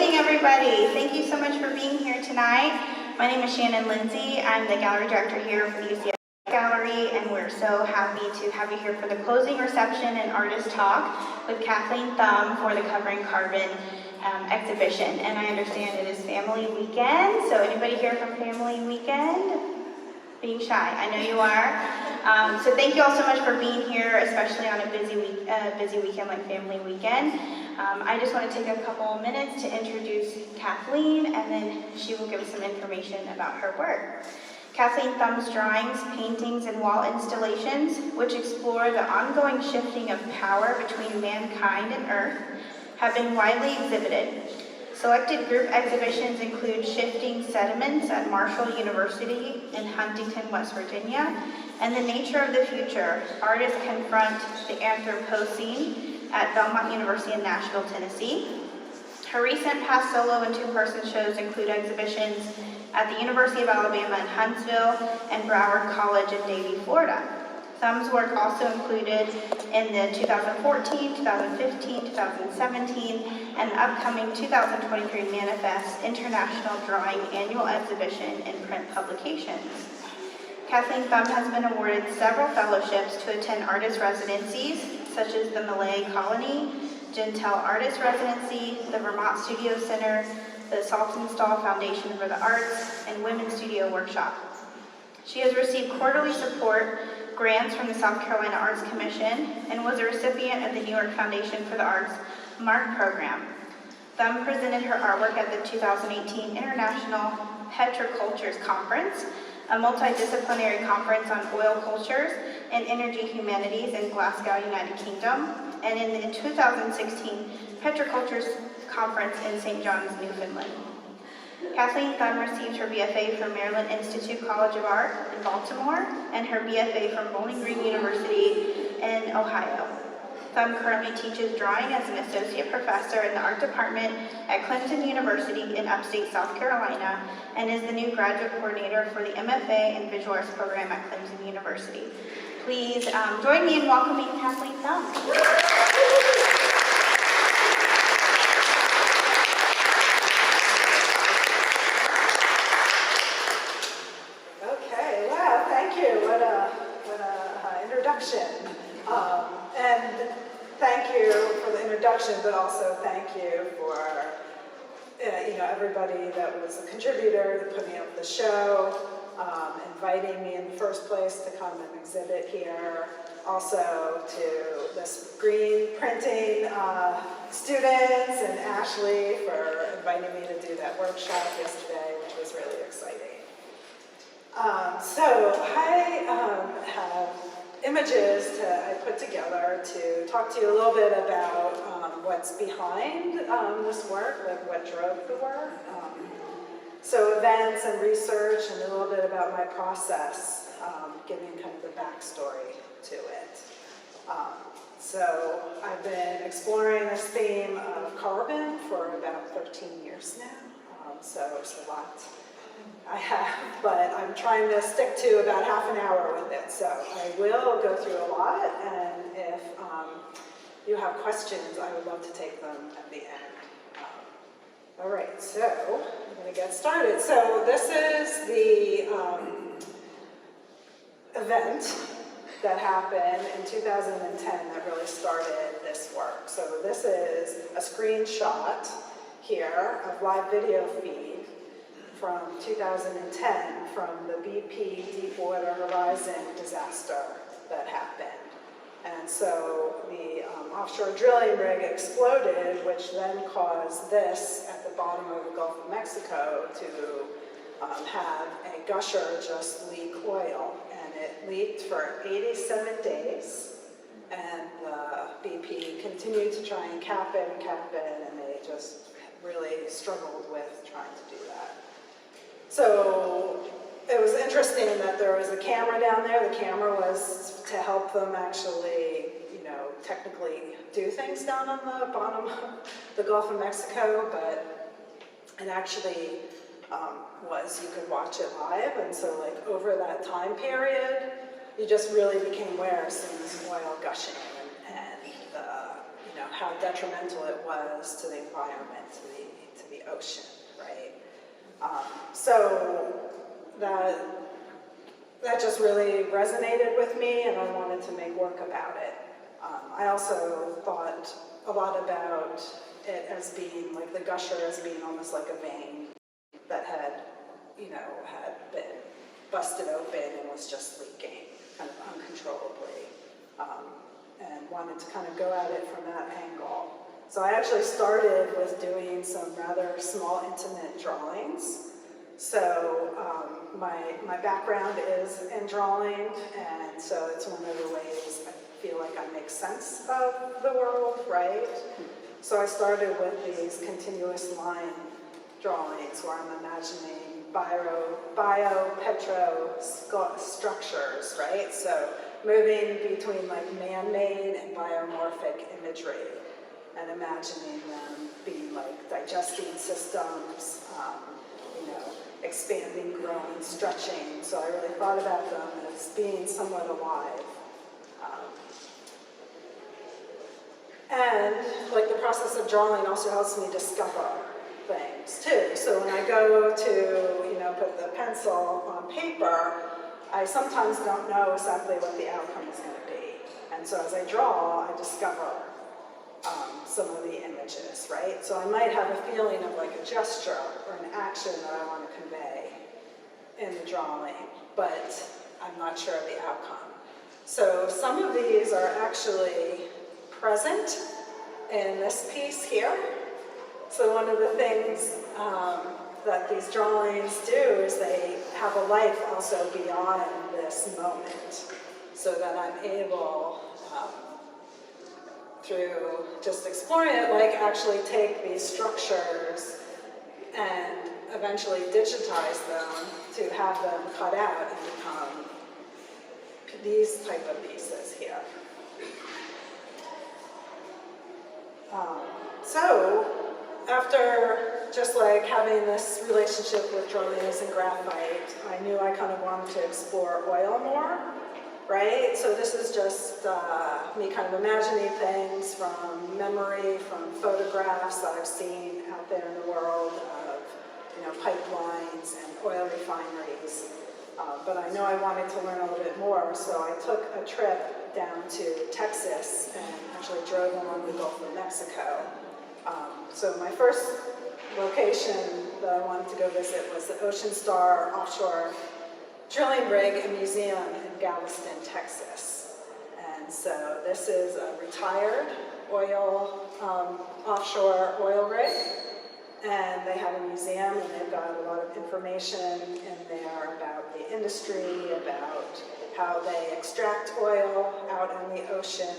evening, everybody. Thank you so much for being here tonight. My name is Shannon Lindsay. I'm the gallery director here for the UCF Gallery, and we're so happy to have you here for the closing reception and artist talk with Kathleen Thum for the Covering Carbon exhibition. And I understand it is family weekend, so anybody here from family weekend? Being shy, I know you are. So thank you all so much for being here, especially on a busy weekend like family weekend. I just want to take a couple minutes to introduce Kathleen, and then she will give us some information about her work. Kathleen Thum's drawings, paintings, and wall installations, which explore the ongoing shifting of power between mankind and Earth, have been widely exhibited. Selected group exhibitions include Shifting Sediments at Marshall University in Huntington, West Virginia, and The Nature of the Future, Artists Confront the Anthropocene at Belmont University in Nashville, Tennessee. Her recent past solo and two-person shows include exhibitions at the University of Alabama in Huntsville and Broward College in Davie, Florida. Thum's work also included in the 2014, 2015, 2017, and upcoming 2023 Manifest International Drawing Annual Exhibition and print publications. Kathleen Thum has been awarded several fellowships to attend artist residencies, such as the Malay Colony, Gentile Artist Residency, the Vermont Studio Center, the Saltonstall Foundation for the Arts, and Women's Studio Workshop. She has received quarterly support grants from the South Carolina Arts Commission and was a recipient of the New York Foundation for the Arts MARC program. Thum presented her artwork at the 2018 International Petrocultures Conference, a multidisciplinary conference on oil cultures and energy humanities in Glasgow, United Kingdom, and in the 2016 Petrocultures Conference in St. John's, Newfoundland. Kathleen Thum received her BFA from Maryland Institute College of Art in Baltimore and her BFA from Bowling Green University in Ohio. Thum currently teaches drawing as an associate professor in the art department at Clemson University in upstate South Carolina and is the new graduate coordinator for the MFA in Visual Arts program at Clemson University. Please join me in welcoming Kathleen Thum. And thank you for the introduction, but also thank you for everybody that was a contributor to putting up the show, inviting me in the first place to come and exhibit here. Also to the screen printing students and Ashley for inviting me to do that workshop yesterday, which was really exciting. So I have images I put together to talk to you a little bit about what's behind this work, like what drove the work. So events and research and a little bit about my process, giving kind of the backstory to it. So I've been exploring this theme of carbon for about 13 years now, so there's a lot I have, but I'm trying to stick to about half an hour with it, so I will go through a lot, and if you have questions, I would love to take them at the end. All right, so I'm going to get started. So this is the event that happened in 2010 that really started this work. So this is a screenshot here of live video feed from 2010 from the BP Deepwater Horizon disaster that happened. And so the offshore drilling rig exploded, which then caused this at the bottom of the Gulf of Mexico to have a gusher just leak oil. And it leaked for 87 days. And the BP continued to try and cap it, and they just really struggled with trying to do that. So it was interesting that there was a camera down there. The camera was to help them actually, technically do things down on the bottom of the Gulf of Mexico, but it actually was, you could watch it live, and so like over that time period, you just really became aware of seeing this oil gushing and how detrimental it was to the environment, to the to the ocean, right? So that just really resonated with me, and I wanted to make work about it. I also thought a lot about it as being, like the gusher as being almost like a vein that had been busted open and was just leaking kind of uncontrollably, and wanted to kind of go at it from that angle. So I actually started with doing some rather small, intimate drawings. So my background is in drawing, and so it's one of the ways I feel like I make sense of the world, right? So I started with these continuous line drawings where I'm imagining bio-petro structures, right? So moving between like man-made and biomorphic imagery, and imagining them being like digesting systems, expanding, growing, stretching. So I really thought about them as being somewhat alive. And like the process of drawing also helps me discover things too. So when I go to, put the pencil on paper, I sometimes don't know exactly what the outcome is going to be. And so as I draw, I discover some of the images, right? So I might have a feeling of like a gesture or an action that I want to convey in the drawing, but I'm not sure of the outcome. So some of these are actually present in this piece here. So one of the things that these drawings do is they have a life also beyond this moment, so that I'm able, through just exploring it, like actually take these structures and eventually digitize them to have them cut out and become these type of pieces here. So after just like having this relationship with drawings and graphite, I knew I kind of wanted to explore oil more, right? So this is just me kind of imagining things from memory, from photographs that I've seen out there in the world of, pipelines and oil refineries. But I know I wanted to learn a little bit more, so I took a trip down to Texas and actually drove along the Gulf of Mexico. So my first location that I wanted to go visit was the Ocean Star offshore drilling rig and museum in Galveston, Texas. And so this is a retired offshore oil rig. And they have a museum, and they've got a lot of information in there about the industry, about how they extract oil out in the ocean,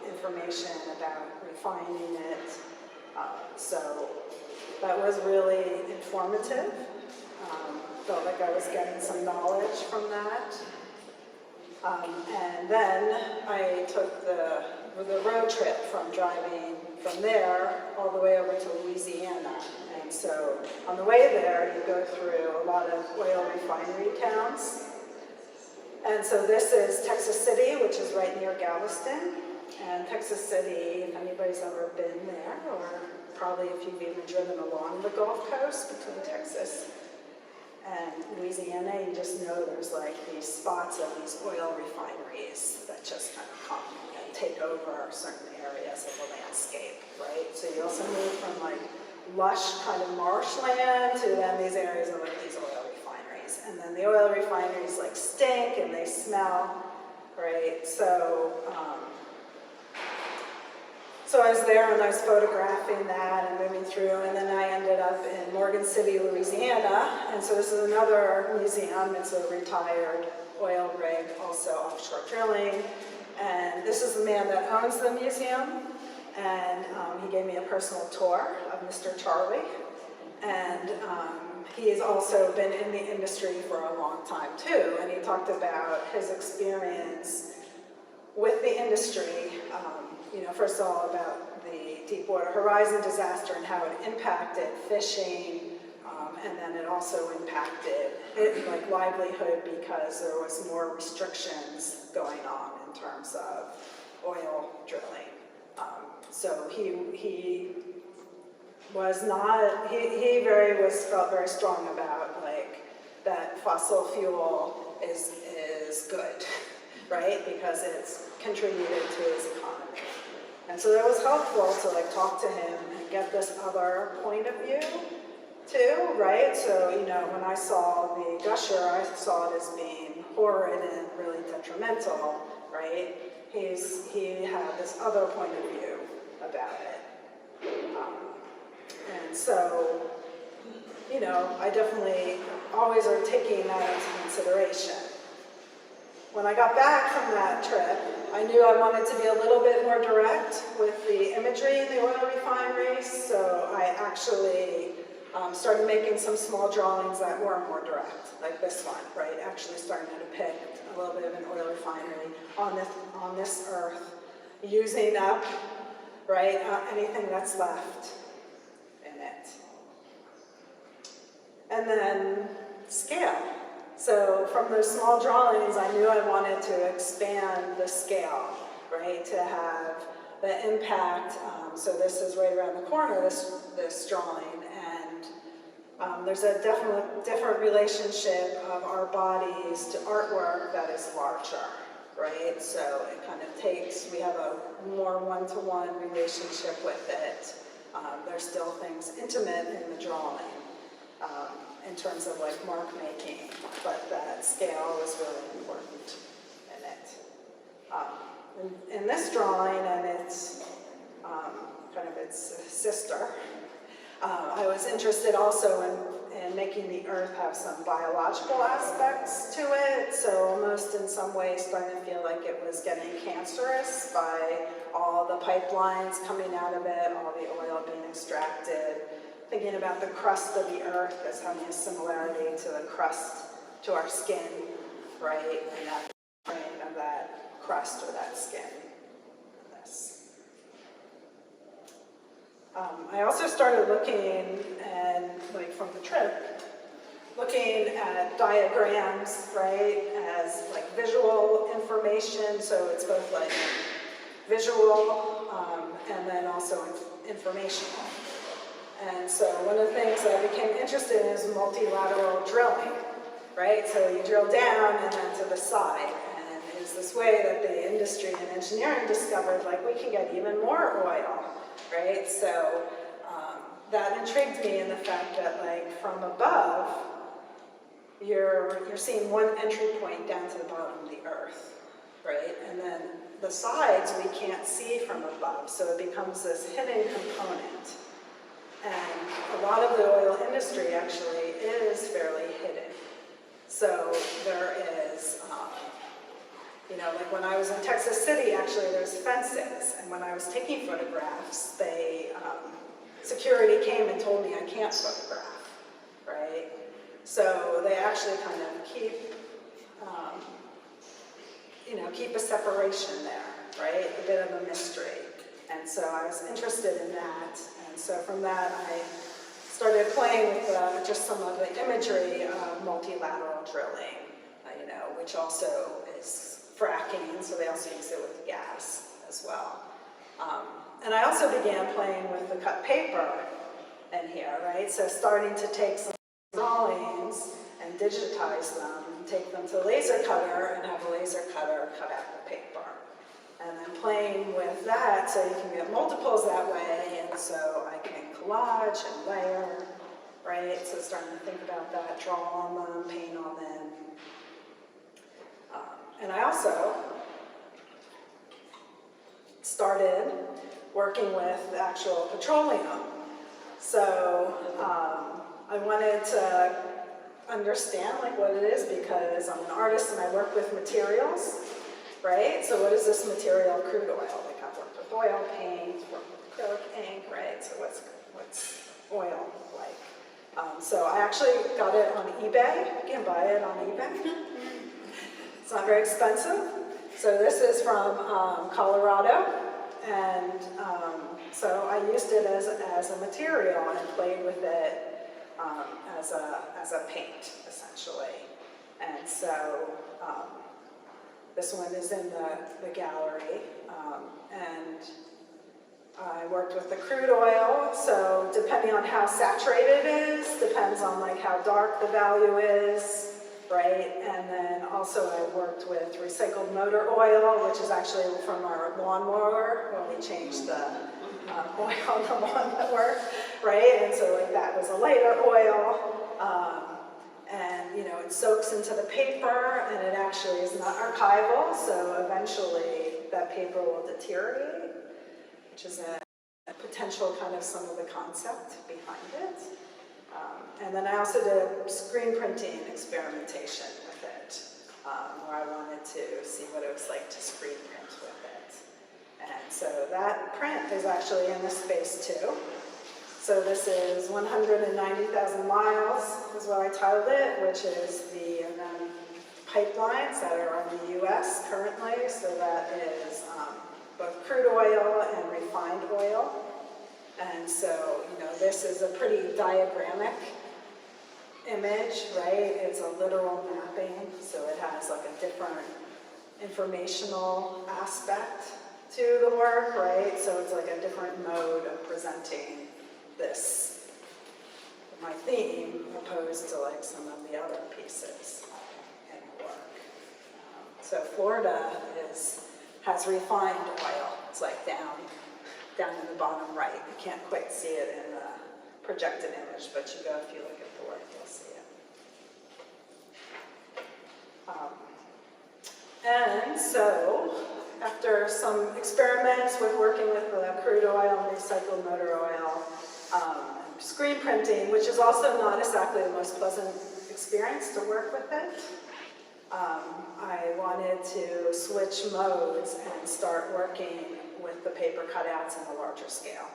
information about refining it. So that was really informative. Felt like I was getting some knowledge from that. And then I took the road trip from driving from there all the way over to Louisiana. And so on the way there, you go through a lot of oil refinery towns. And so this is Texas City, which is right near Galveston. And Texas City, if anybody's ever been there, or probably if you've even driven along the Gulf Coast between Texas and Louisiana, you just know there's like these spots of these oil refineries that just kind of come and take over certain areas of the landscape, right? So you also move from like lush kind of marshland to then these areas of like these oil refineries. And then the oil refineries like stink and they smell, right? So I was there and I was photographing that and moving through, and then I ended up in Morgan City, Louisiana. And so this is another museum. It's a retired oil rig, also offshore drilling. And this is the man that owns the museum. And he gave me a personal tour of Mr. Charlie. And he's also been in the industry for a long time too. And he talked about his experience with the industry, first of all about the Deepwater Horizon disaster and how it impacted fishing, and then it also impacted like livelihood because there was more restrictions going on in terms of oil drilling. So he was not, felt very strong about like that fossil fuel is good, right? Because it's contributed to his economy. And so that was helpful to like talk to him and get this other point of view too, right? So, you know, when I saw the gusher, I saw it as being horrid and really detrimental, right? He had this other point of view about it. And so, you know, I definitely always are taking that into consideration. When I got back from that trip, I knew I wanted to be a little bit more direct with the imagery in the oil refineries, so I actually started making some small drawings that were more direct, like this one, right? Actually starting to depict a little bit of an oil refinery on this earth, using up, right, anything that's left in it. And then scale. So from those small drawings, I knew I wanted to expand the scale, right, to have the impact. So this is right around the corner, this drawing, and there's a different relationship of our bodies to artwork that is larger, right? So it kind of takes, we have a more one-to-one relationship with it. There's still things intimate in the drawing. In terms of like mark making, but that scale was really important in it. In this drawing and its kind of its sister, I was interested also in making the earth have some biological aspects to it, so almost in some ways starting to feel like it was getting cancerous by all the pipelines coming out of it, all the oil being extracted. Thinking about the crust of the earth as having a similarity to the crust, to our skin, right? And that frame of that crust or that skin. This. I also started looking, and like from the trip, looking at diagrams, right, as like visual information. So it's both like visual and then also informational. And so one of the things that I became interested in is multilateral drilling, right? So you drill down and then to the side. And it's this way that the industry and engineering discovered, like, we can get even more oil, right? So that intrigued me in the fact that, like, from above, you're seeing one entry point down to the bottom of the earth, right? And then the sides we can't see from above, so it becomes this hidden component. And a lot of the oil industry actually is fairly hidden. So there is, you know, like when I was in Texas City, actually there's fences. And when I was taking photographs, security came and told me I can't photograph, right? So they actually kind of keep, you know, keep a separation there, right? A bit of a mystery. And so I was interested in that. And so from that, I started playing with just some of the imagery of multilateral drilling, you know, which also is fracking, so they also use it with gas as well. And I also began playing with the cut paper in here, right? So starting to take some drawings and digitize them, take them to a laser cutter and have a laser cutter cut out the paper. And then playing with that so you can get multiples that way, and so I can collage and layer, right? So starting to think about that, draw on them, paint on them. And I also started working with actual petroleum. So I wanted to understand like what it is because I'm an artist and I work with materials. Right? So what is this material? Crude oil. Like I've worked with oil paint, worked with acrylic ink, right? So what's oil like? So I actually got it on eBay. You can buy it on eBay. It's not very expensive. So this is from Colorado. And so I used it as a material and played with it as a paint, essentially. And so this one is in the gallery, and I worked with the crude oil, so depending on how saturated it is, depends on like how dark the value is, right? And then also I worked with recycled motor oil, which is actually from our lawnmower when we changed the oil on the lawnmower, right? And so like that was a lighter oil. And you know, it soaks into the paper and it actually is not archival, so eventually that paper will deteriorate, which is a potential kind of some of the concept behind it. And then I also did screen printing experimentation with it, where I wanted to see what it was like to screen print with it. And so that print is actually in this space too. So this is 190,000 miles is what I titled it, which is the pipelines that are on the US currently. So that is both crude oil and refined oil. And so, you know, this is a pretty diagrammic image, right? It's a literal mapping, so it has like a different informational aspect to the work, right? So it's like a different mode of presenting this, my theme, opposed to like some of the other pieces in the work. So Florida has refined oil. It's like down in the bottom right. You can't quite see it in the projected image, but if you look at the work, you'll see it. And so, after some experiments with working with crude oil and recycled motor oil, screen printing, which is also not exactly the most pleasant experience to work with it, I wanted to switch modes and start working with the paper cutouts in a larger scale.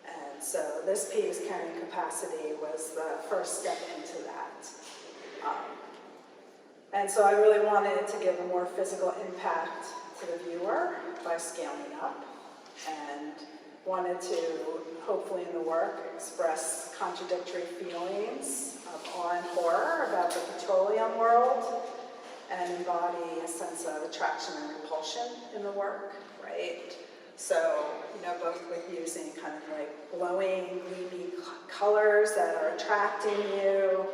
And so this piece, carrying capacity, was the first step into that. And so I really wanted to give a more physical impact to the viewer by scaling up, and wanted to, hopefully in the work, express contradictory feelings of awe and horror about the petroleum world, and embody a sense of attraction and repulsion in the work, right? So, you know, both with using kind of like glowing, gleamy colors that are attracting you,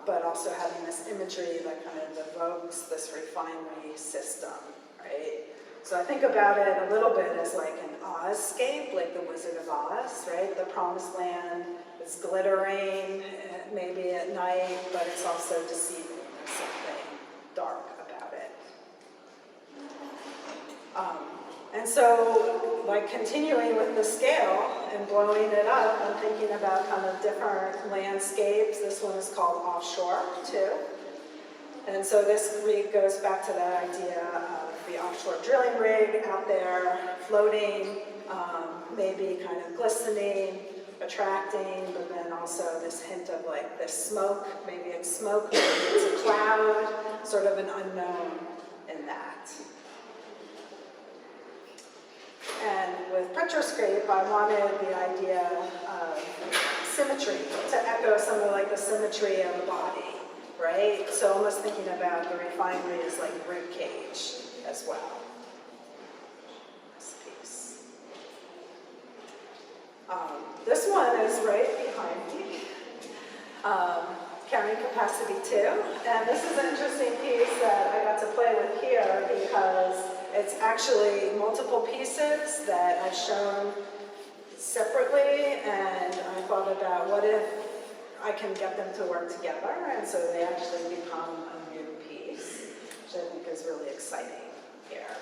but also having this imagery that kind of evokes this refinery system, right? So I think about it a little bit as like an Ozscape, like the Wizard of Oz, right? The promised land is glittering, maybe at night, but it's also deceiving. There's something dark about it. And so, like continuing with the scale and blowing it up, I'm thinking about kind of different landscapes. This one is called offshore, too. And so this goes back to that idea of the offshore drilling rig out there, floating, maybe kind of glistening, attracting, but then also this hint of like this smoke, maybe it's smoke, maybe it's a cloud, sort of an unknown in that. And with Petroscape, I wanted the idea of symmetry, to echo some of like the symmetry of the body, right? So almost thinking about the refinery as like rib cage as well. This piece. This one is right behind me. Carrying capacity 2. And this is an interesting piece that I got to play with here because it's actually multiple pieces that I've shown separately, and I thought about what if I can get them to work together, and so they actually become a new piece, which I think is really exciting here.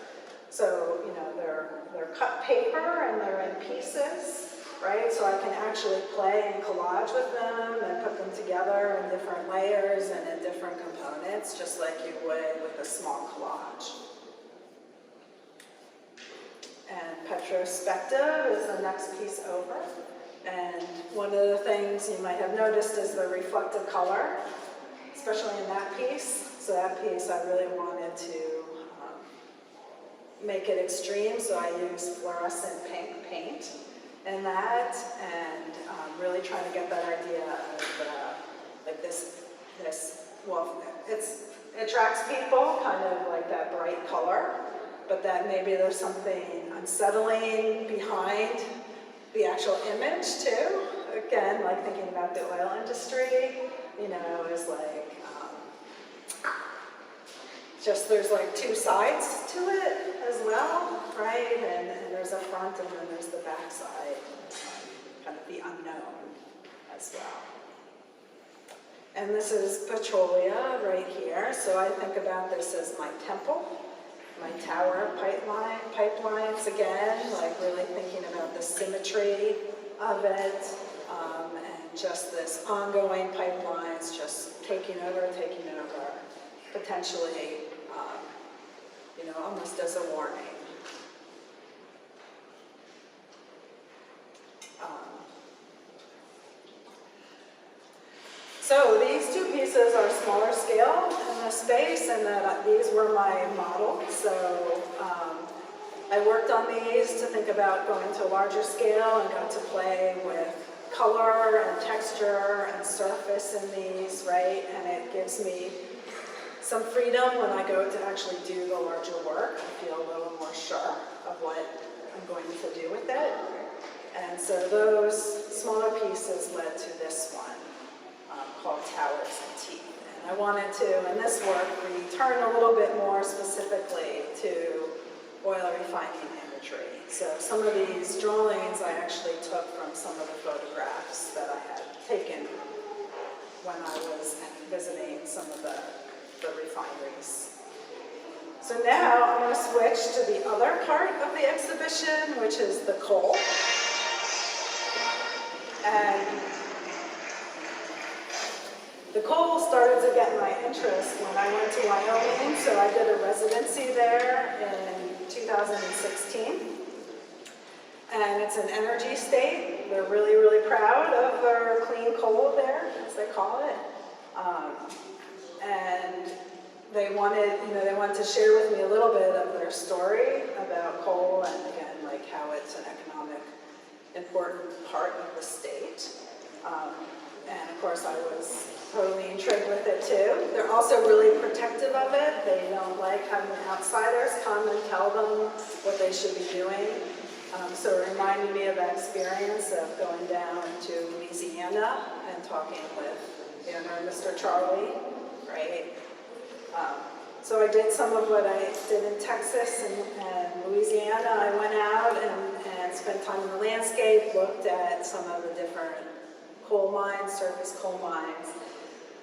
So, you know, they're cut paper and they're in pieces, right? So I can actually play and collage with them and put them together in different layers and in different components, just like you would with a small collage. And Petrospective is the next piece over. And one of the things you might have noticed is the reflective color, especially in that piece. So that piece I really wanted to make it extreme, so I used fluorescent pink paint in that, and really trying to get that idea of like this, well, it attracts people, kind of like that bright color, but that maybe there's something unsettling behind the actual image too. Again, like thinking about the oil industry, you know, is like, just there's like two sides to it as well, right? And there's a front and then there's the back side, kind of the unknown as well. And this is Petroleum right here. So I think about this as my temple, my tower pipelines again, like really thinking about the symmetry of it, and just this ongoing pipelines just taking over, potentially, you know, almost as a warning. So these two pieces are smaller scale in the space, and these were my models. So I worked on these to think about going to a larger scale and got to play with color and texture and surface in these, right? And it gives me some freedom when I go to actually do the larger work. I feel a little more sure of what I'm going to do with it. And so those smaller pieces led to this one. Called Towers and Teeth. And I wanted to, in this work, return a little bit more specifically to oil refining imagery. So some of these drawings I actually took from some of the photographs that I had taken when I was visiting some of the refineries. So now I'm going to switch to the other part of the exhibition, which is the coal. And the coal started to get my interest when I went to Wyoming, so I did a residency there in 2016. And it's an energy state. They're really, really proud of their clean coal there, as they call it. And they wanted to share with me a little bit of their story about coal and again, like how it's an economic important part of the state. And of course I was totally intrigued with it too. They're also really protective of it. They don't like having outsiders come and tell them what they should be doing. So it reminded me of that experience of going down to Louisiana and talking with the owner, Mr. Charlie, right? So I did some of what I did in Texas and Louisiana. I went out and spent time in the landscape, looked at some of the different coal mines, surface coal mines.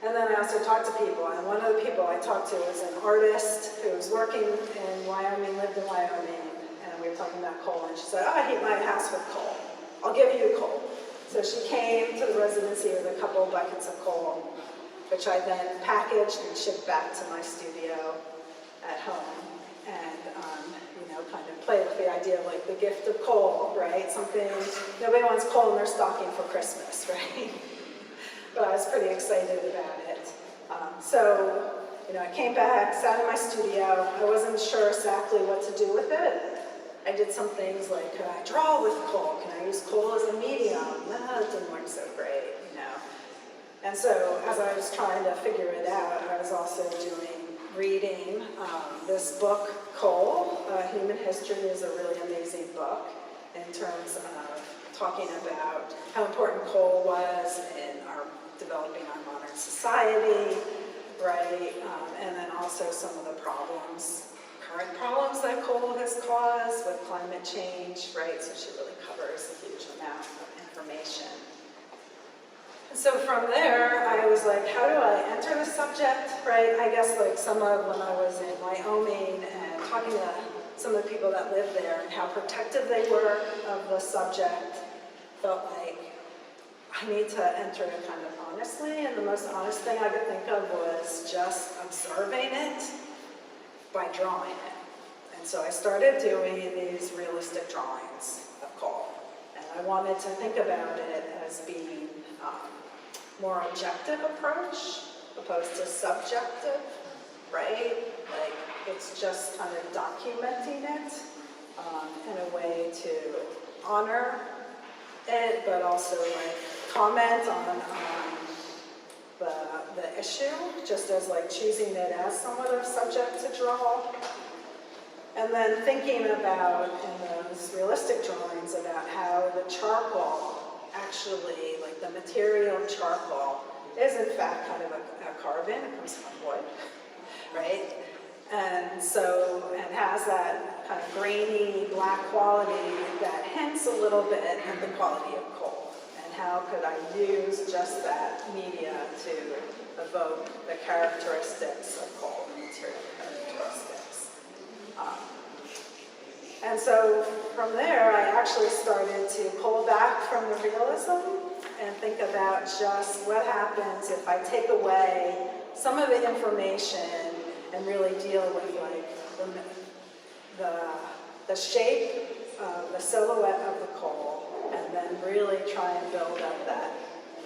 And then I also talked to people, and one of the people I talked to was an artist who was working in Wyoming, lived in Wyoming, and we were talking about coal, and she said, oh, I heat my house with coal. I'll give you coal. So she came to the residency with a couple of buckets of coal, which I then packaged and shipped back to my studio at home, and kind of play with the idea of like the gift of coal, right? Something, nobody wants coal in their stocking for Christmas, right? But I was pretty excited about it. So I came back, sat in my studio. I wasn't sure exactly what to do with it. I did some things like, could I draw with coal? Can I use coal as a medium? No, it didn't work so great, And so as I was trying to figure it out, I was also reading this book, Coal, Human History is a really amazing book in terms of talking about how important coal was in developing our modern society, right? And then also some of the current problems that coal has caused with climate change, right? So she really covers a huge amount of information. And so from there, I was like, how do I enter the subject, right? I guess like some of when I was in Wyoming and talking to some of the people that lived there and how protective they were of the subject, felt like I need to enter it kind of honestly, and the most honest thing I could think of was just observing it by drawing it. And so I started doing these realistic drawings of coal. And I wanted to think about it as being more objective approach opposed to subjective, right? Like it's just kind of documenting it in a way to honor it, but also like comment on the issue, just as like choosing it as somewhat of a subject to draw. And then thinking about, in those realistic drawings, about how the charcoal actually, like the material charcoal, is in fact kind of a carbon. It comes from wood, right? And so, and has that kind of grainy black quality that hints a little bit at the quality of coal. And how could I use just that media to evoke the characteristics of coal, the material characteristics. And so from there, I actually started to pull back from the realism and think about just what happens if I take away some of the information and really deal with like the shape, the silhouette of the coal, and then really try and build up that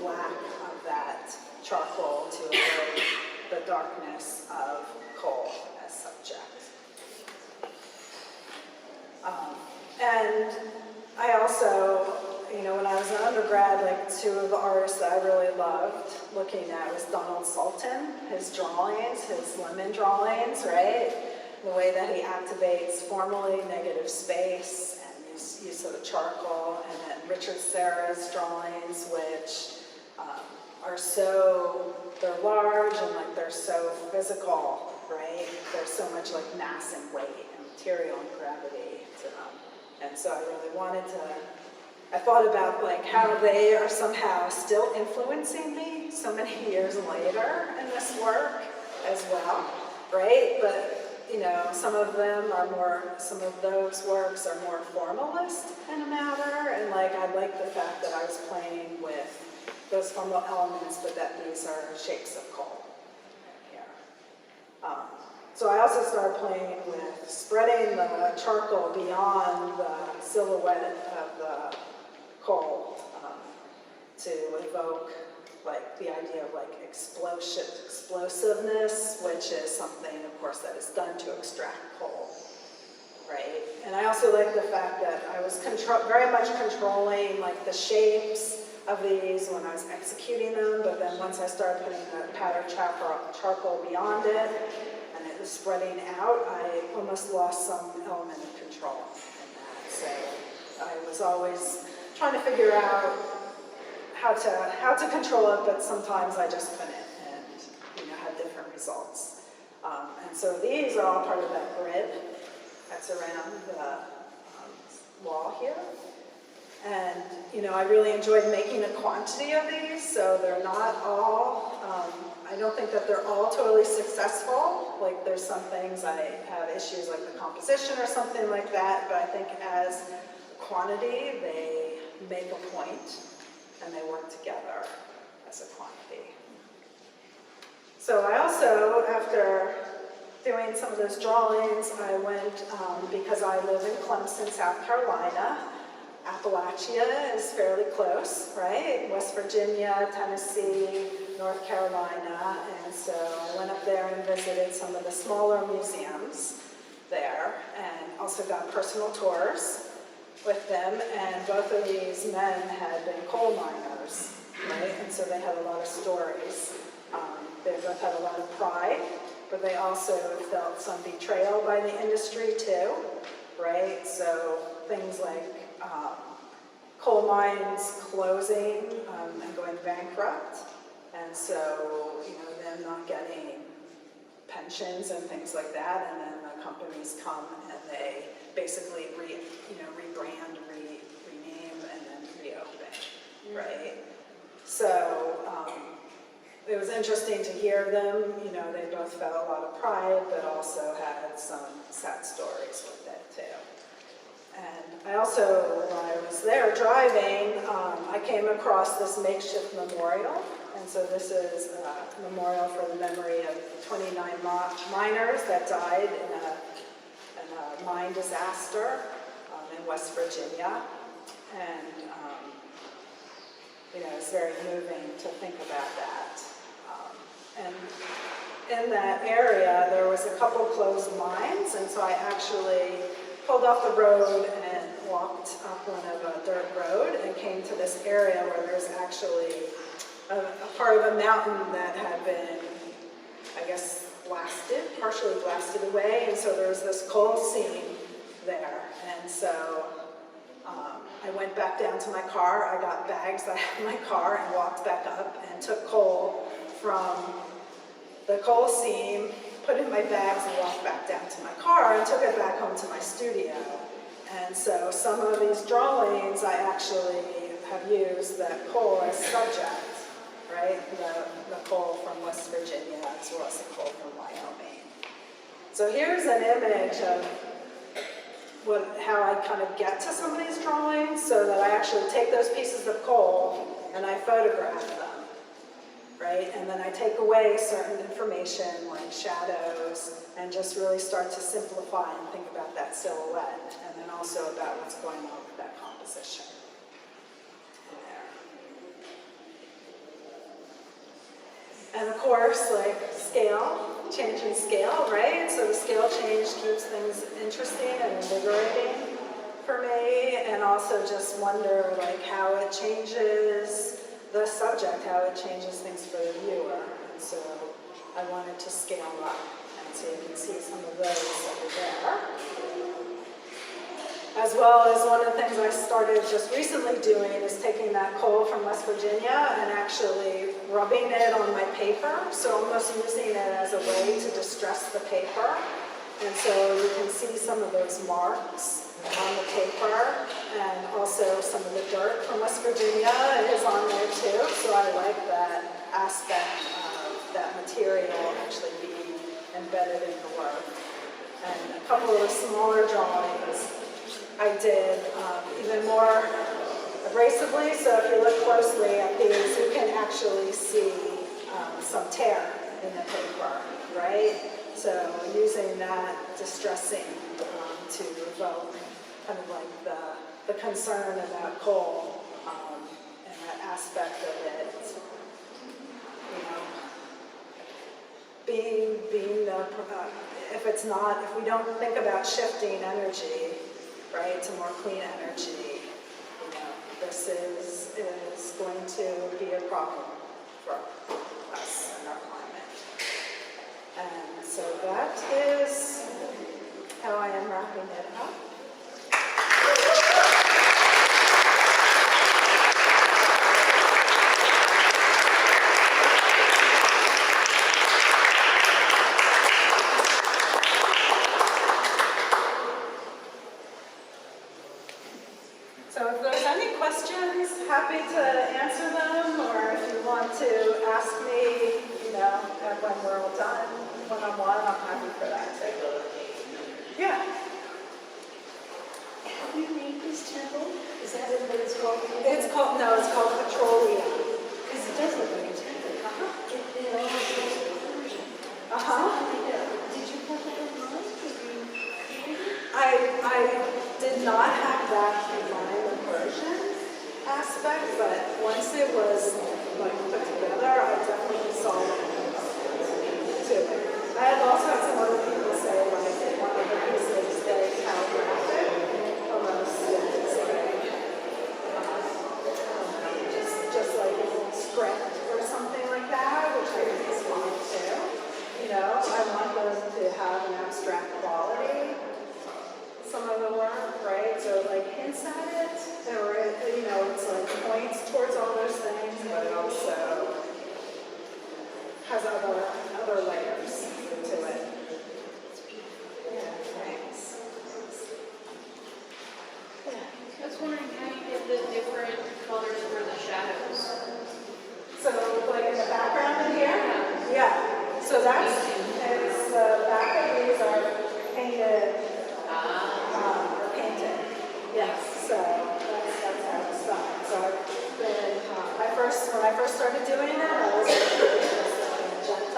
black of that charcoal to evoke the darkness of coal as subject. And I also, you know, when I was an undergrad, like two of the artists that I really loved looking at was Donald Sultan, his drawings, his lemon drawings, right? The way that he activates formally negative space and use of the charcoal, and then Richard Serra's drawings, which are so, they're large and like they're so physical, right? There's so much like mass and weight and material and gravity to them. And so I really wanted to, I thought about like how they are somehow still influencing me so many years later in this work as well, right? But, you know, some of them are more, some of those works are more formalist in a matter, and like I like the fact that I was playing with those formal elements, but that these are shapes of coal here. So I also started playing with spreading the charcoal beyond the silhouette of the coal to evoke like the idea of like explosiveness, which is something, of course, that is done to extract coal, right? And I also like the fact that I was very much controlling like the shapes of these when I was executing them, but then once I started putting the powdered charcoal beyond it, and it was spreading out, I almost lost some element of control in that. So I was always trying to figure out how to control it, but sometimes I just couldn't, and you know, had different results. And so these are all part of that grid that's around the wall here. And you know, I really enjoyed making a quantity of these, so they're not all, I don't think that they're all totally successful. Like there's some things I have issues like the composition or something like that, but I think as a quantity, they make a point and they work together as a quantity. So I also, after doing some of those drawings, I went, because I live in Clemson, South Carolina. Appalachia is fairly close, right? West Virginia, Tennessee, North Carolina, and so I went up there and visited some of the smaller museums there, and also got personal tours with them, and both of these men had been coal miners, right? And so they had a lot of stories. They both had a lot of pride, but they also felt some betrayal by the industry too, right? So things like coal mines closing and going bankrupt, and so, you know, them not getting pensions and things like that, and then the companies come and they basically rebrand, rename, and then reopen, right? So it was interesting to hear them. You know, they both felt a lot of pride, but also had some sad stories with it too. And I also, when I was there driving, I came across this makeshift memorial. And so this is a memorial for the memory of 29 miners that died in a mine disaster in West Virginia. And, you know, it's very moving to think about that. And in that area, there was a couple closed mines, and so I actually pulled off the road and walked up one of a dirt road and came to this area where there's actually a part of a mountain that had been, I guess, blasted, partially blasted away, and so there's this coal seam there. And so I went back down to my car, I got bags that I had in my car and walked back up and took coal from the coal seam, put it in my bags and walked back down to my car and took it back home to my studio. And so some of these drawings I actually have used that coal as subject, right? The coal from West Virginia as well as the coal from Wyoming. So here's an image of how I kind of get to some of these drawings, so that I actually take those pieces of coal and I photograph them, right? And then I take away certain information like shadows and just really start to simplify and think about that silhouette, and then also about what's going on with that composition. And of course, like scale, changing scale, right? So the scale change keeps things interesting and invigorating for me, and also just wonder like how it changes the subject, how it changes things for the viewer. And so I wanted to scale up, and so you can see some of those over there. As well as one of the things I started just recently doing is taking that coal from West Virginia and actually rubbing it on my paper, so almost using it as a way to distress the paper. And so you can see some of those marks on the paper, and also some of the dirt from West Virginia is on there too, so I like that aspect of that material actually being embedded in the work. And a couple of the smaller drawings I did even more abrasively, so if you look closely at these, you can actually see some tear in the paper, right? So using that distressing to evoke kind of like the concern about coal and that aspect of it, you know, being the, if we don't think about shifting energy, right, to more clean energy, you know, this is going to be a problem for us and our climate. And so that is how I am wrapping it up. So if there's any questions, happy to answer them, or if you want to ask me, you know, when we're all done, one-on-one, I'm happy for that too. Yeah. Have you named this temple? Is that what it's called? It's called petroleum. Because it does look like a temple. It almost looks like a version. Did you put that in mind? Did you create it? I did not have that in mind, the version aspect, but once it was like put together, I definitely saw it to it. I have also had some other people say like one of the pieces is very calligraphic, almost it's like just like a script or something like that, which I think is fine too. You know, I want those to have an abstract quality. Some of the work, right? So like hints at it, or you know, it's like points towards all those things, but it also has other layers to it. Yeah, thanks. I was wondering how you get the different colors for the shadows. So like in the background in here? Yeah. So it's the back of these are painted. Yes, so that's how it's done. So I've been, when I first started doing it, I was like,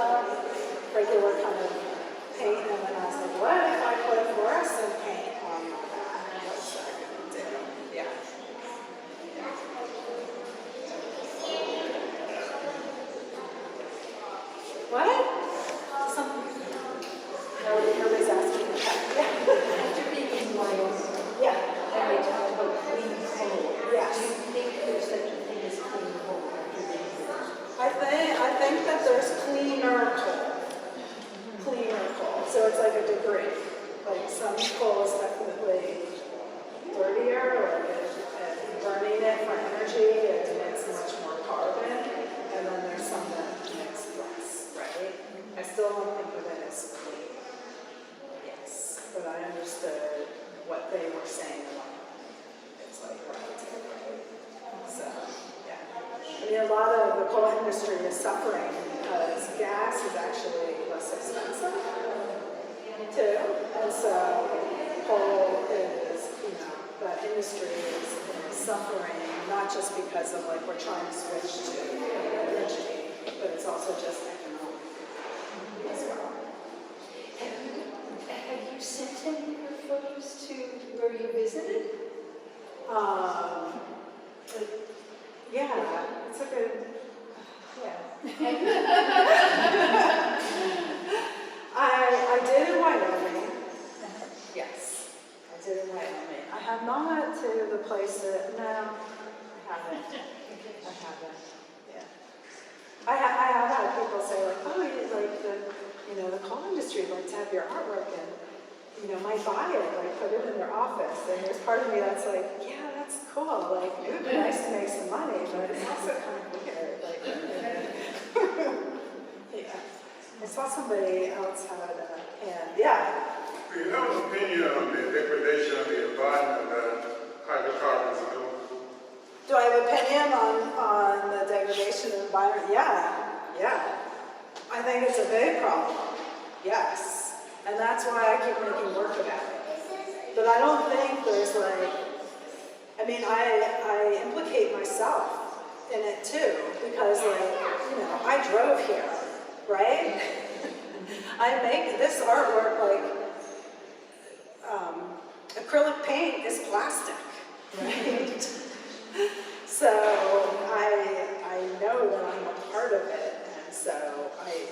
still don't think of it as clean. Yes, but I understood what they were saying about it's like relative, right? So, yeah. I mean, a lot of the coal industry is suffering because gas is actually less expensive, too. And so coal is, that industry is suffering, not just because of like we're trying to switch to energy, but it's also just economic as well. Have you sent any of your photos to where you visited? Yeah, it's a good, yeah. I did in Wyoming. Yes, I did in Wyoming. I have not to the place that, no, I haven't. I haven't, yeah. I have had people say like, oh, you like the coal industry would like to have your artwork and, might buy it, like put it in their office. And there's part of me that's like, yeah, that's cool. Like, it would be nice to make some money, but it's also kind of weird. Like, yeah. I saw somebody else had a hand. Yeah. Do you have an opinion on the degradation of the environment that hydrocarbons are doing? Do I have an opinion on the degradation of the environment? Yeah. I think it's a big problem. Yes. And that's why I keep making work about it. But I don't think there's like, I implicate myself in it too, because I drove here, right? I make this artwork acrylic paint is plastic, right? So I know that I'm a part of it, and so I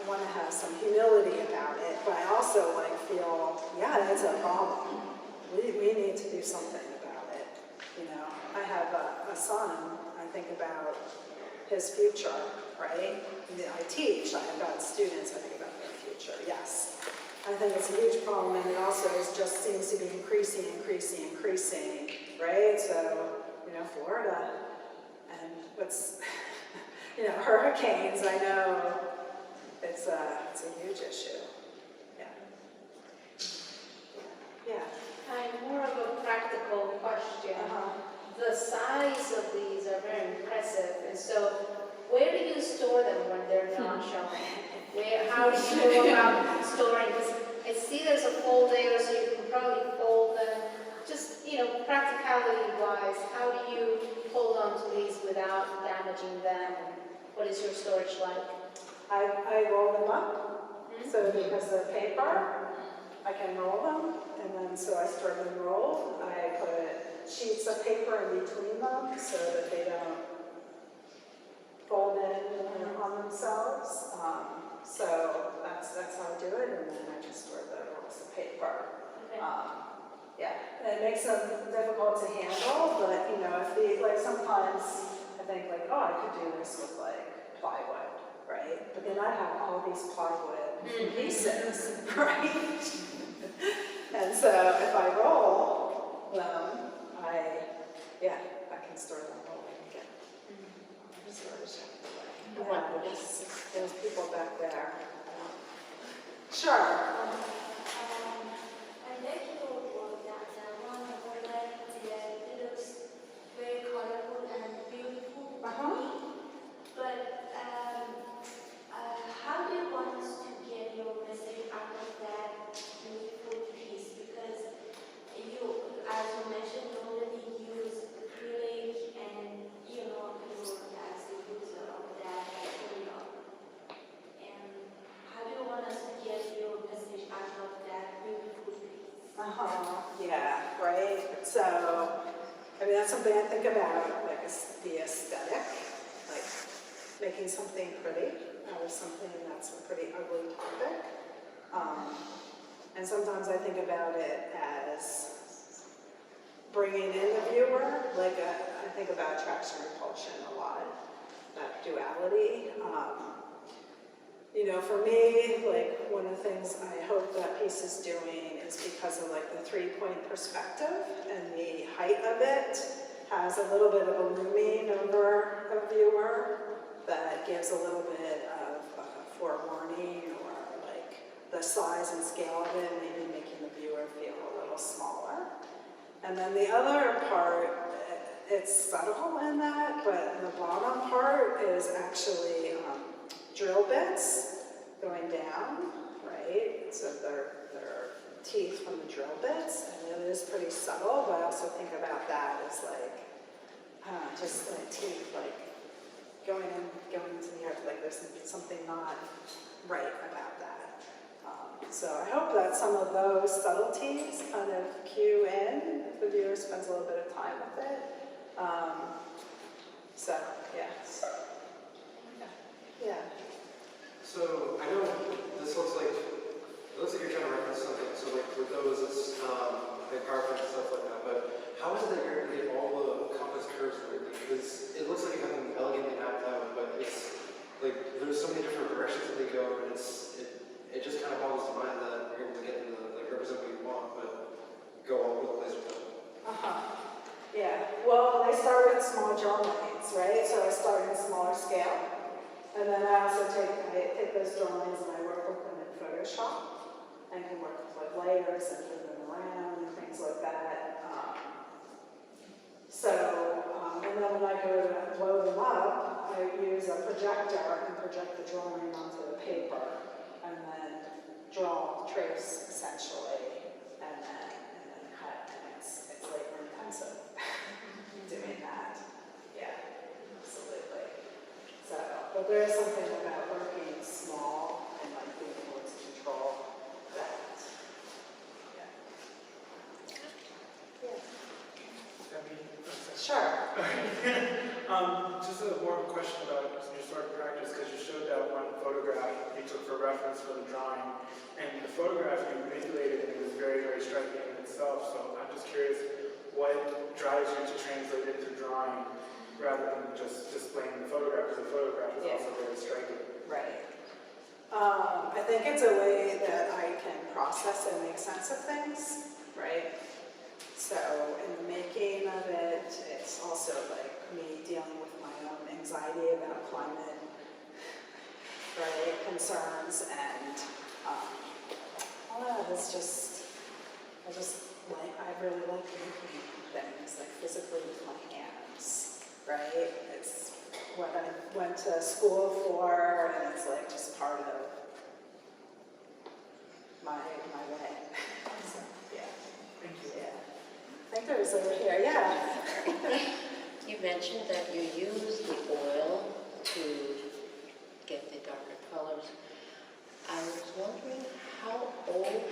want to have some humility about it, but I also feel, yeah, it's a problem. We need to do something about it. I have a son. I think about his future, right? I teach. I've got students. I think about their future. Yes, I think it's a huge problem, and it also just seems to be increasing, right? So, Florida, and what's, hurricanes. I know it's a huge issue. Yeah. And more of a practical question. The size of these are very impressive, and so where do you store them when they're not showing? How do you go about storing? Because I see there's a fold there, so you can probably fold them. Just, practicality-wise, how do you hold on to these without damaging them? What is your storage like? I roll them up, so because they're paper, I can roll them, and then so I store them rolled. I put sheets of paper in between them so that they don't fold in on themselves. So that's how I do it, and then I just store the rolls of paper. Okay. And it makes them difficult to handle, but if sometimes I think oh, I could do this with plywood, right? But then I have all these plywood pieces, right? And so if I roll them, I can store them rolling again. There's people back there. Sure. I like your work that one where it looks very colorful and beautiful to me. But how do you want us to get your message out of that beautiful piece? Because you, as you mentioned, you already use acrylic and you as a user of that material. And how do you want us to get your message out of that beautiful piece? Yeah, right. So, that's something I think about, the aesthetic, making something pretty out of something that's a pretty ugly topic. And sometimes I think about it as bringing in the viewer. I think about attraction and repulsion a lot, that duality. For me, one of the things I hope that piece is doing is because of the 3-point perspective and the height of it has a little bit of a looming over a viewer that gives a little bit of forewarning the size and scale of it, maybe making the viewer feel a little smaller. And then the other part, it's subtle in that, but the bottom part is actually drill bits going down, right? So they're teeth from the drill bits, and it is pretty subtle, but I also think about that as like, just like teeth, like going into the earth, like there's something not right about that. So I hope that some of those subtleties kind of cue in if the viewer spends a little bit of time with it. So, yeah. Yeah. So I know this looks like you're trying to reference something. So like with those, it's like PowerPoint and stuff like that. But how is it that you're able to get all the complex curves and everything? Because it looks like you have them elegantly mapped out, but it's like there's so many different directions that they go, and it just kind of boggles the mind that you're able to get them to like represent what you want, but go all over the place with it. Yeah. Well, they start with small drawings, right? So I start in smaller scale, and then I also take those drawings and I work with them in Photoshop, and can work with like layers and move them around and things like that. And then when I go to blow them up, I use a projector and project the drawing onto the paper, and then trace essentially, and then cut, and it's labor intensive doing that. Yeah, absolutely. So, but there is something about working small and like being able to control that. Yeah. Yeah. Sure. Just more of a question about your sort of practice, because you showed that one photograph you took for reference for the drawing, and the photograph you manipulated, and it was very, very striking in itself. So I'm just curious, what drives you to translate into drawing rather than just displaying the photograph? Because the photograph is also very striking. Right. I think it's a way that I can process and make sense of things, right? So in the making of it, it's also like me dealing with my own anxiety about climate, right, concerns, and I really like making things like physically with my hands, right? It's what I went to school for, and it's like just part of my way. So, yeah. Thank you. Yeah. I think there was over here, yeah. You mentioned that you use the oil to get the darker colors. I was wondering how old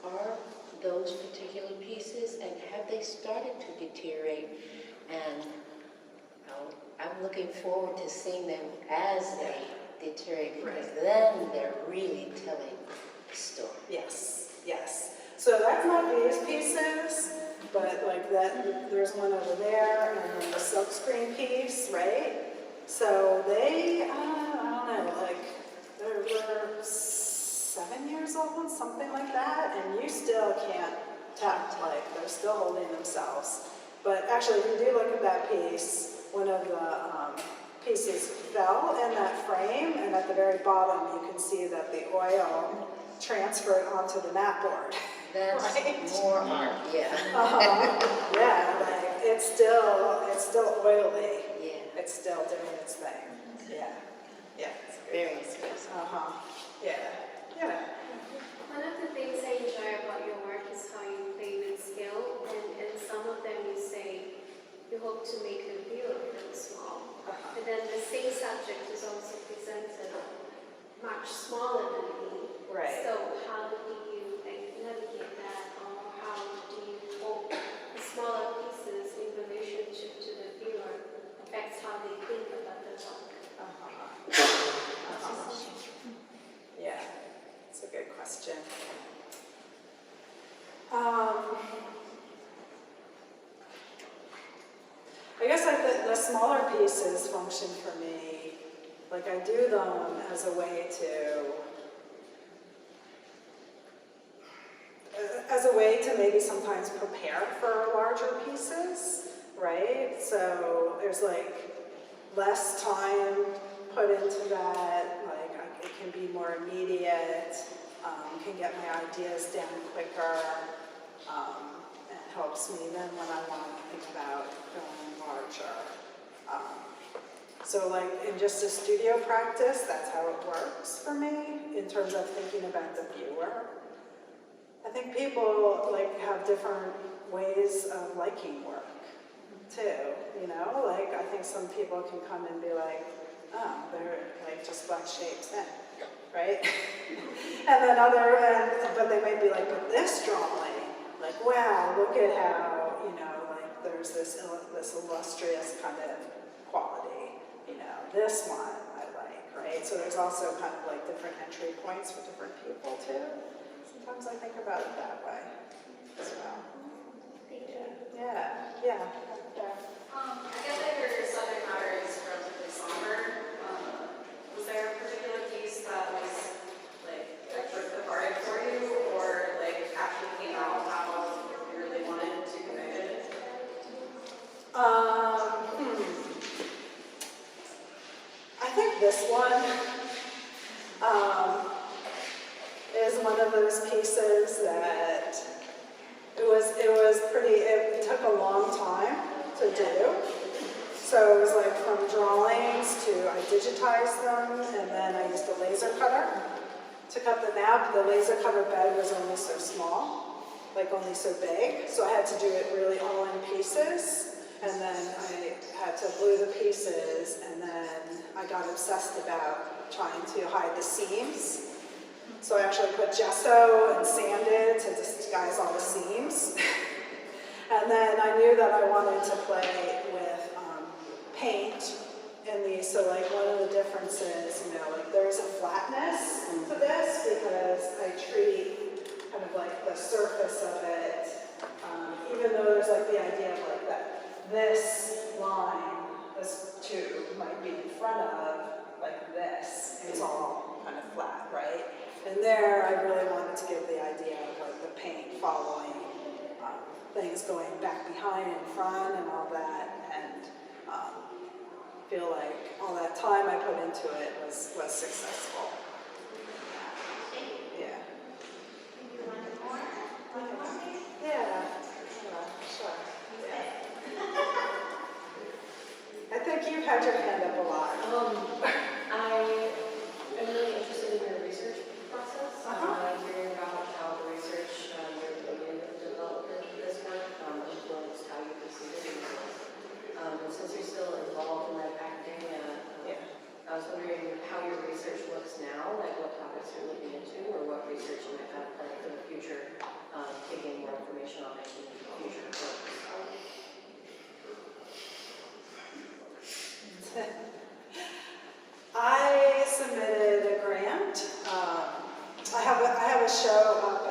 are those particular pieces, and have they started to deteriorate? And I'm looking forward to seeing them as they deteriorate, because then they're really telling the story. Yes, yes. So that's not these pieces, but like that, there's one over there, and then the silkscreen piece, right? So they, I don't know, like they're 7 years old, something like that, and you still can't tell, like they're still holding themselves. But actually, if you do look at that piece, one of the pieces fell in that frame, and at the very bottom, you can see that the oil transferred onto the mat board. That's right? more art, yeah. Yeah, like it's still oily. Yeah. It's still doing its thing. Yeah. Yeah. It's a good Very one. expressive. Yeah. Yeah. One of the things I enjoy about your work is how you play with scale, and some of them you say you hope to make the viewer feel small. And then the same subject is also presented much smaller than me. Right. So how do you navigate that, or how do you hope the smaller pieces in relationship to the viewer affects how they think about the work? Yeah, it's a good question. I guess the smaller pieces function for me, like I do them as a way to maybe sometimes prepare for larger pieces, right? So there's like less time put into that, like it can be more immediate. can get my ideas down quicker, and helps me then when I want to think about going larger. So like in just a studio practice, that's how it works for me in terms of thinking about the viewer. I think people like have different ways of liking work too, you know? Like I think some people can come and be like, oh, they're like just black shapes in, right? And then but they might be like, but this drawing, like wow, look at how, you know, like there's this illustrious kind of quality, you know, this one I like, right? So there's also kind of like different entry points for different people too. Sometimes I think about it that way as well. Yeah. I guess I heard your subject matter is relatively somber. Was there a particular piece that was like extra cathartic for you, or like actually came out how you really wanted to convey it? I think this one is one of those pieces that it took a long time to do. So it was like from drawings to, I digitized them, and then I used a laser cutter to cut them out. The laser cutter bed was only so small, like only so big, so I had to do it really all in pieces, and then I had to glue the pieces, and then I got obsessed about trying to hide the seams. So I actually put gesso and sanded to disguise all the seams. And then I knew that I wanted to play with paint in these, so like one of the differences, you know, like there's a flatness to this because I treat kind of like the surface of it, even though there's like the idea of like that this line, this tube might be in front of like this, it's all kind of flat, right? And there I really wanted to give the idea of like the paint following things going back behind and front and all that, and feel like all that time I put into it was successful. Yeah. You want more? Yeah. Sure. Yeah. I think you've had your hand up a lot. I am really interested in your research process. Hearing about how the research you're doing in the development of this work influenced how you proceeded in this. Since you're still involved in like academia, I was wondering how your research looks now, like what topics you're looking into, or what research you might have planned for the future, taking more information on making future books. I submitted a grant. I have a show up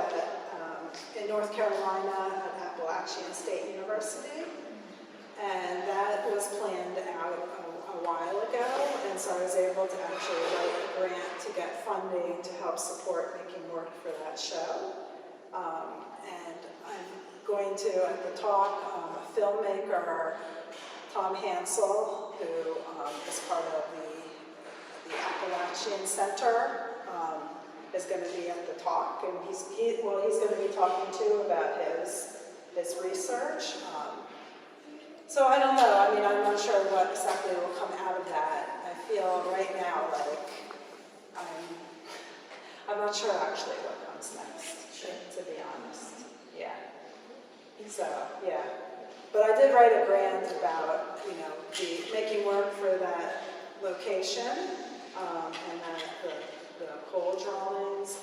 in North Carolina at Appalachian State University, and that was planned out a while ago, and so I was able to actually write a grant to get funding to help support making work for that show. And I'm going to, at the talk, a filmmaker, Tom Hansel, who is part of the Appalachian Center, is going to be at the talk, and he's going to be talking too about his research. So I don't know. I mean, I'm not sure what exactly will come out of that. I feel right now like I'm not sure actually what comes next, to be honest. Yeah. So yeah. But I did write a grant about, you know, making work for that location, and that the pole drawings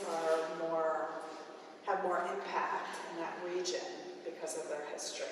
have more impact in that region because of their history.